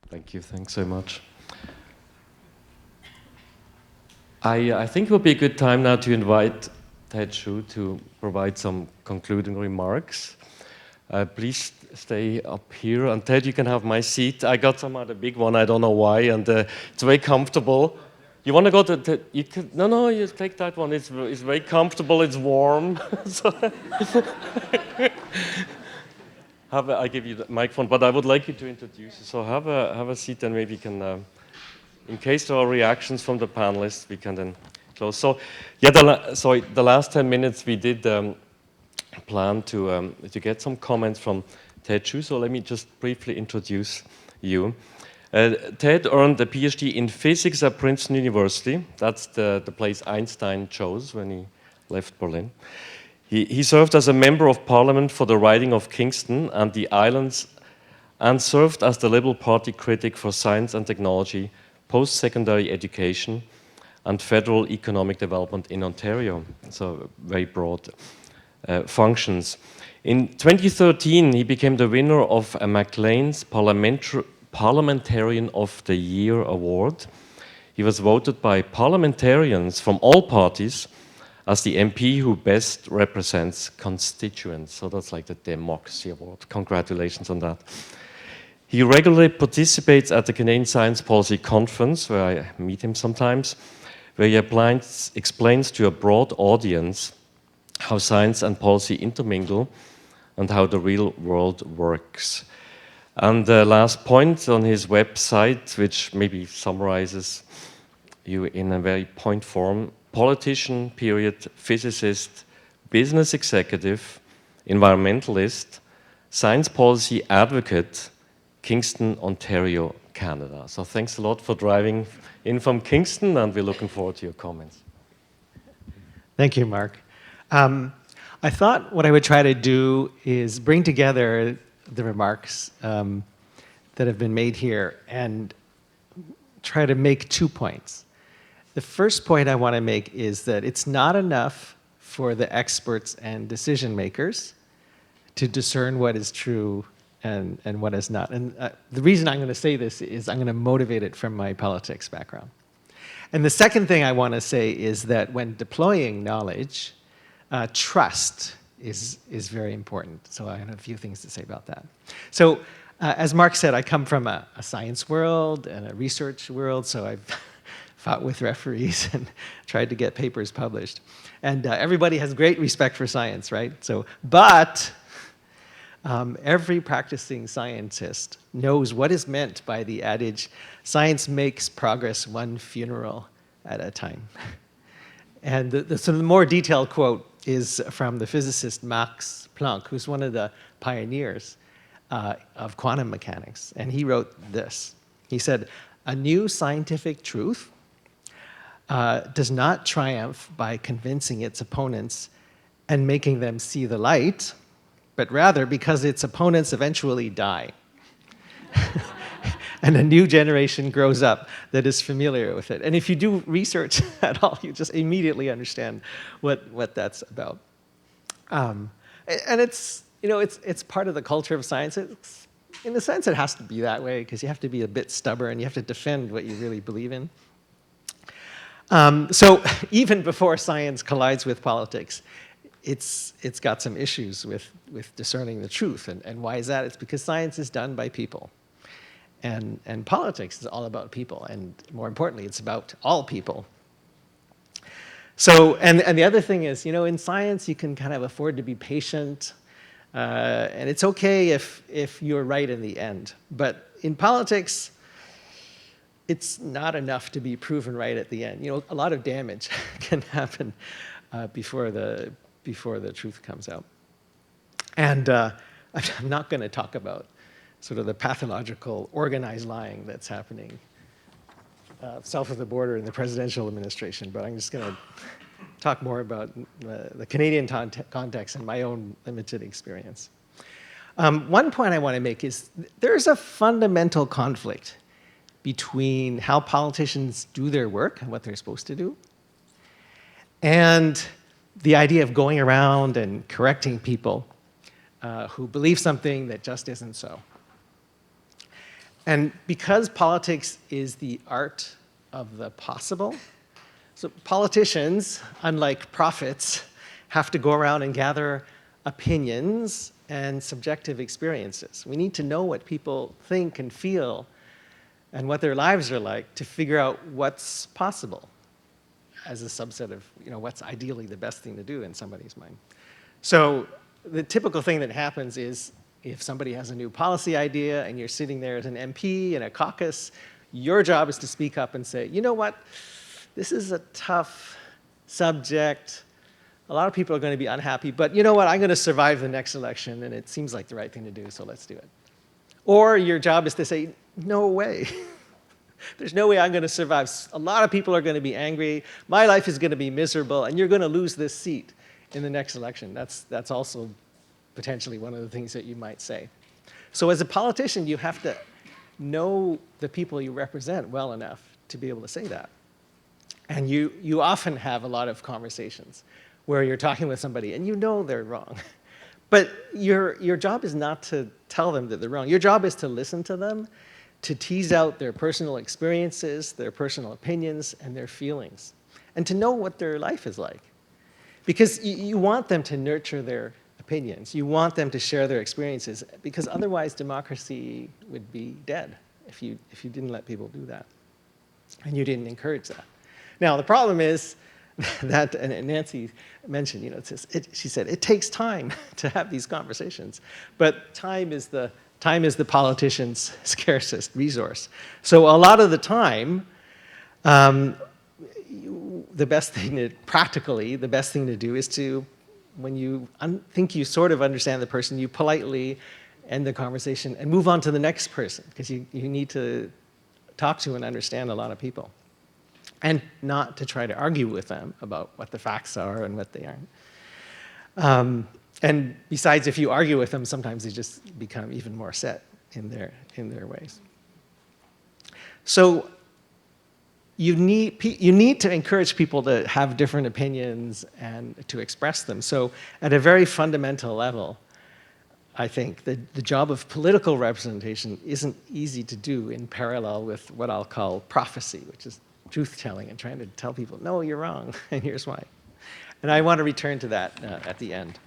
Thank you. Thanks so much. I think it would be a good time now to invite Ted Hsu to provide some concluding remarks. Please stay up here. And Ted, you can have my seat. I got some other big one, I don't know why, and it's very comfortable. You want to go to you can, no, you take that one. It's very comfortable, it's warm. So I give you the microphone, but I would like you to introduce you. So have a seat, and maybe you can, in case there are reactions from the panelists, we can then close. So, yeah, the last 10 minutes we did plan to get some comments from Ted Hsu. So let me just briefly introduce you. Ted earned a PhD in physics at Princeton University. That's the place Einstein chose when he left Berlin. He served as a member of parliament for the riding of Kingston and the Islands, and served as the Liberal Party critic for science and technology, post-secondary education, and federal economic development in Ontario. So very broad functions. In 2013, he became the winner of a Maclean's Parliamentarian of the Year award. He was voted by parliamentarians from all parties as the MP who best represents constituents. So that's like the Democracy Award. Congratulations on that. He regularly participates at the Canadian Science Policy Conference, where I meet him sometimes, where he explains to a broad audience how science and policy intermingle and how the real world works. And the last point on his website, which maybe summarizes you in a very point form: politician, period, physicist, business executive, environmentalist, science policy advocate, Kingston, Ontario, Canada. So thanks a lot for driving in from Kingston, and we're looking forward to your comments. Thank you, Mark. I thought what I would try to do is bring together the remarks that have been made here and try to make 2 points. The first point I want to make is that it's not enough for the experts and decision makers to discern what is true and what is not. And the reason I'm going to say this is I'm going to motivate it from my politics background. And the second thing I want to say is that when deploying knowledge, trust is very important. So I have a few things to say about that. So as Mark said, I come from a science world and a research world, so I've fought with referees and tried to get papers published. And everybody has great respect for science, right? But every practicing scientist knows what is meant by the adage, science makes progress one funeral at a time. And so the more detailed quote is from the physicist Max Planck, who's one of the pioneers of quantum mechanics. And he wrote this. He said, "A new scientific truth does not triumph by convincing its opponents and making them see the light, but rather because its opponents eventually die. And a new generation grows up that is familiar with it." And if you do research at all, you just immediately understand what that's about. And it's, it's part of the culture of science. In a sense, it has to be that way because you have to be a bit stubborn. You have to defend what you really believe in. So even before science collides with politics, it's got some issues with discerning the truth. And why is that? It's because science is done by people. And politics is all about people. And more importantly, it's about all people. So, and the other thing is, in science, you can kind of afford to be patient. And it's okay if you're right in the end. But in politics, it's not enough to be proven right at the end. A lot of damage can happen before the truth comes out. And I'm not going to talk about sort of the pathological organized lying that's happening south of the border in the presidential administration, but I'm just going to talk more about the Canadian context and my own limited experience. One point I want to make is there's a fundamental conflict between how politicians do their work and what they're supposed to do, and the idea of going around and correcting people who believe something that just isn't so. And because politics is the art of the possible, so politicians, unlike prophets, have to go around and gather opinions and subjective experiences. We need to know what people think and feel and what their lives are like to figure out what's possible as a subset of what's ideally the best thing to do in somebody's mind. So the typical thing that happens is if somebody has a new policy idea and you're sitting there as an MP in a caucus, your job is to speak up and say, you know what, this is a tough subject. A lot of people are going to be unhappy, but you know what, I'm going to survive the next election and it seems like the right thing to do, so let's do it. Or your job is to say, no way. There's no way I'm going to survive. A lot of people are going to be angry. My life is going to be miserable, and you're going to lose this seat in the next election. That's also potentially one of the things that you might say. So as a politician, you have to know the people you represent well enough to be able to say that. And you often have a lot of conversations where you're talking with somebody, and you know they're wrong. But your job is not to tell them that they're wrong. Your job is to listen to them, to tease out their personal experiences, their personal opinions, and their feelings, and to know what their life is like. Because you want them to nurture their opinions. You want them to share their experiences, because otherwise democracy would be dead if you didn't let people do that, and you didn't encourage that. Now, the problem is that, and Nancy mentioned, she said, it takes time to have these conversations, but time is the politician's scarcest resource. So a lot of the time, the best thing to do is to, when you think you sort of understand the person, you politely end the conversation and move on to the next person, because you need to talk to and understand a lot of people. And not to try to argue with them about what the facts are and what they aren't. And besides, if you argue with them, sometimes they just become even more set in their ways. So you need to encourage people to have different opinions and to express them. So at a very fundamental level, I think the job of political representation isn't easy to do in parallel with what I'll call prophecy, which is truth-telling and trying to tell people, no, you're wrong, and here's why. And I want to return to that at the end.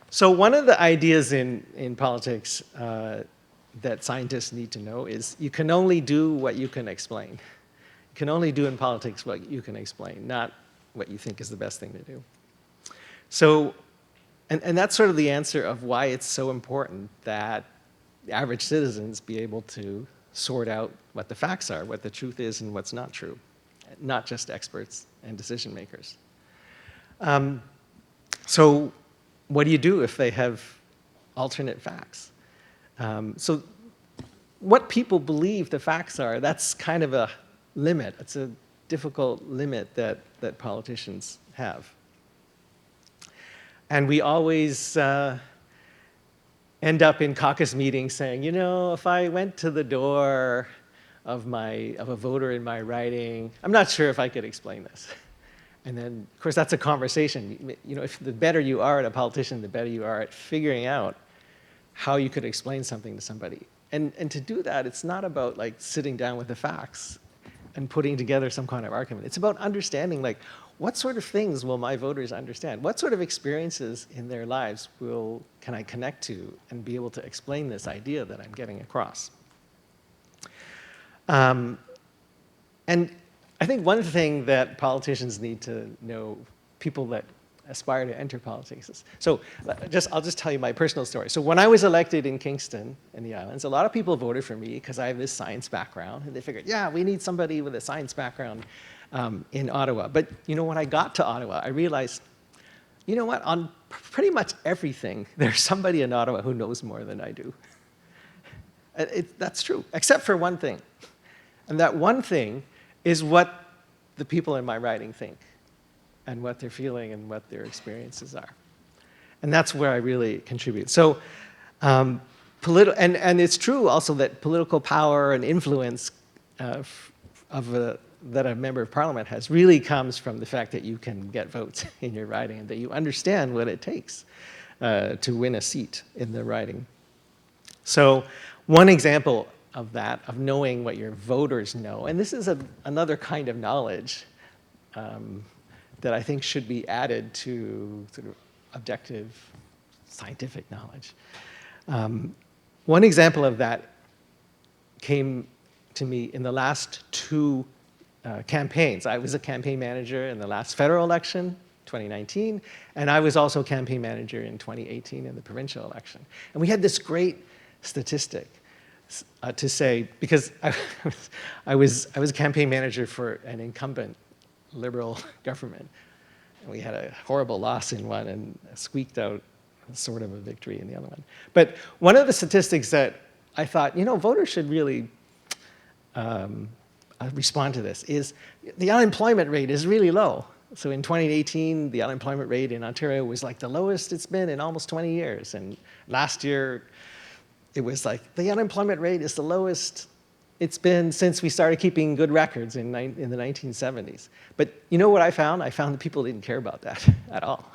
So one of the ideas in politics that scientists need to know is you can only do what you can explain. You can only do in politics what you can explain, not what you think is the best thing to do. So, and that's sort of the answer of why it's so important that the average citizens be able to sort out what the facts are, what the truth is and what's not true, not just experts and decision makers. So what do you do if they have alternate facts? So what people believe the facts are, that's kind of a limit. It's a difficult limit that politicians have. And we always end up in caucus meetings saying, if I went to the door of a voter in my riding, I'm not sure if I could explain this. And then, of course, that's a conversation. If the better you are at a politician, the better you are at figuring out how you could explain something to somebody. And to do that, it's not about sitting down with the facts and putting together some kind of argument. It's about understanding what sort of things will my voters understand? What sort of experiences in their lives can I connect to and be able to explain this idea that I'm getting across? And I think one thing that politicians need to know, people that aspire to enter politics, is, so I'll just tell you my personal story. So when I was elected in Kingston in the islands, a lot of people voted for me because I have this science background, and they figured, yeah, we need somebody with a science background in Ottawa. But when I got to Ottawa, I realized, what, on pretty much everything, there's somebody in Ottawa who knows more than I do. That's true, except for one thing. And that one thing is what the people in my riding think, and what they're feeling, and what their experiences are. And that's where I really contribute. So, and it's true also that political power and influence that a member of parliament has really comes from the fact that you can get votes in your riding and that you understand what it takes to win a seat in the riding. So one example of that, of knowing what your voters know, and this is another kind of knowledge that I think should be added to sort of objective scientific knowledge. One example of that came to me in the last two campaigns. I was a campaign manager in the last federal election, 2019, and I was also campaign manager in 2018 in the provincial election. And we had this great statistic to say, because I was a campaign manager for an incumbent Liberal government, and we had a horrible loss in one and squeaked out sort of a victory in the other one. But one of the statistics that I thought, voters should really respond to this is the unemployment rate is really low. So in 2018, the unemployment rate in Ontario was like the lowest it's been in almost 20 years. And last year, it was like the unemployment rate is the lowest it's been since we started keeping good records in the 1970s. But you know what I found? I found that people didn't care about that at all.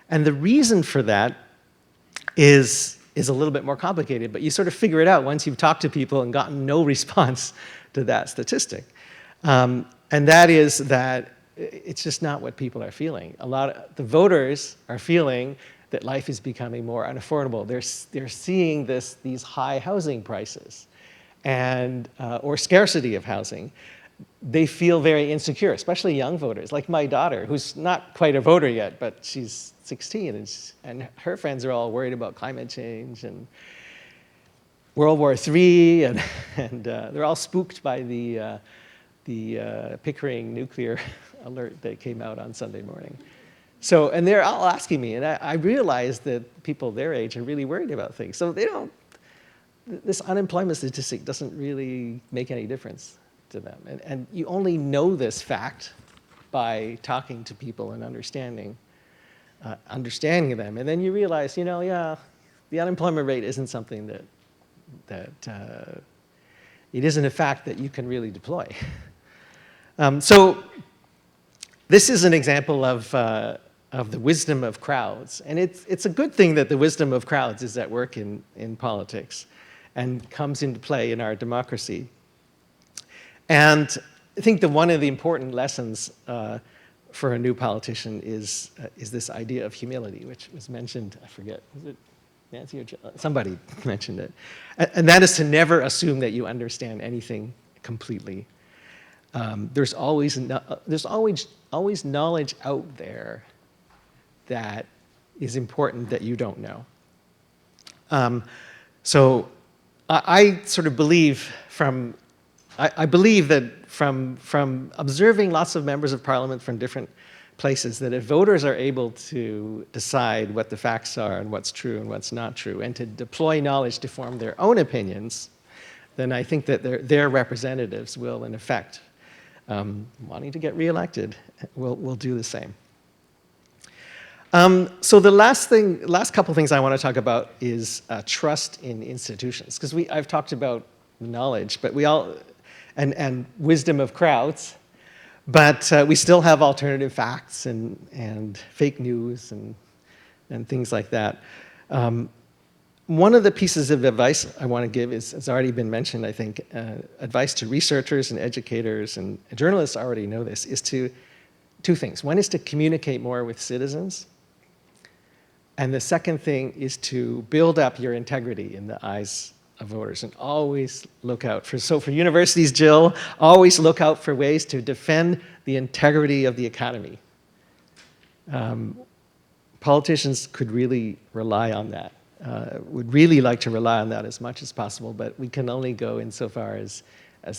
And the reason for that is a little bit more complicated, but you sort of figure it out once you've talked to people and gotten no response to that statistic. And that is that it's just not what people are feeling. A lot of the voters are feeling that life is becoming more unaffordable. They're seeing these high housing prices and or scarcity of housing. They feel very insecure, especially young voters, like my daughter, who's not quite a voter yet, but she's 16, and her friends are all worried about climate change and World War III, and they're all spooked by the Pickering nuclear alert that came out on Sunday morning. So, and they're all asking me, and I realize that people their age are really worried about things. So this unemployment statistic doesn't really make any difference to them. And you only know this fact by talking to people and understanding them. And then you realize, the unemployment rate isn't something that it isn't a fact that you can really deploy. So this is an example of the wisdom of crowds. And it's a good thing that the wisdom of crowds is at work in politics and comes into play in our democracy. And I think that one of the important lessons for a new politician is this idea of humility, which was mentioned, I forget, was it Nancy or somebody mentioned it. And that is to never assume that you understand anything completely. There's always knowledge out there that is important that you don't know. So I sort of believe I believe that from observing lots of members of parliament from different places, that if voters are able to decide what the facts are and what's true and what's not true, and to deploy knowledge to form their own opinions, then I think that their representatives will, in effect, wanting to get reelected, will do the same. So the last couple things I want to talk about is trust in institutions, because I've talked about knowledge, but and wisdom of crowds, but we still have alternative facts and fake news and things like that. One of the pieces of advice I want to give has already been mentioned, I think, advice to researchers and educators, and journalists already know this, is two things. One is to communicate more with citizens, and the second thing is to build up your integrity in the eyes of voters, and always look out for universities, Jill, always look out for ways to defend the integrity of the academy. Politicians could really rely on that, would really like to rely on that as much as possible, but we can only go insofar as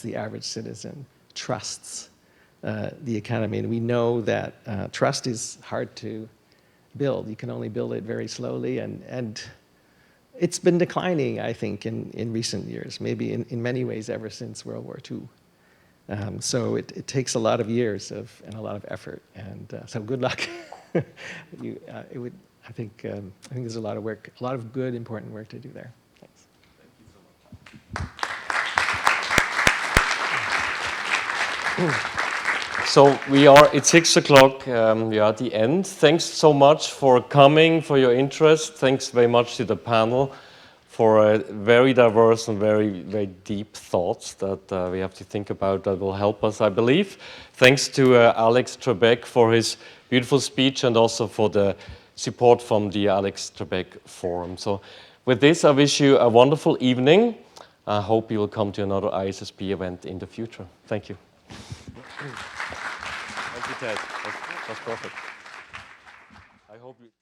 the average citizen trusts the academy. And we know that trust is hard to build. You can only build it very slowly, and it's been declining, I think, in recent years, maybe in many ways ever since World War II. So it takes a lot of years and a lot of effort, and so good luck. I think there's a lot of work, a lot of good, important work to do there. Thanks. Thank you so much. So it's 6 o'clock, we are at the end. Thanks so much for coming, for your interest. Thanks very much to the panel for very diverse and very, very deep thoughts that we have to think about that will help us, I believe. Thanks to Alex Trebek for his beautiful speech and also for the support from the Alex Trebek Forum. So with this, I wish you a wonderful evening. I hope you will come to another ISSP event in the future. Thank you. Thank you, Ted. That's perfect. I hope you...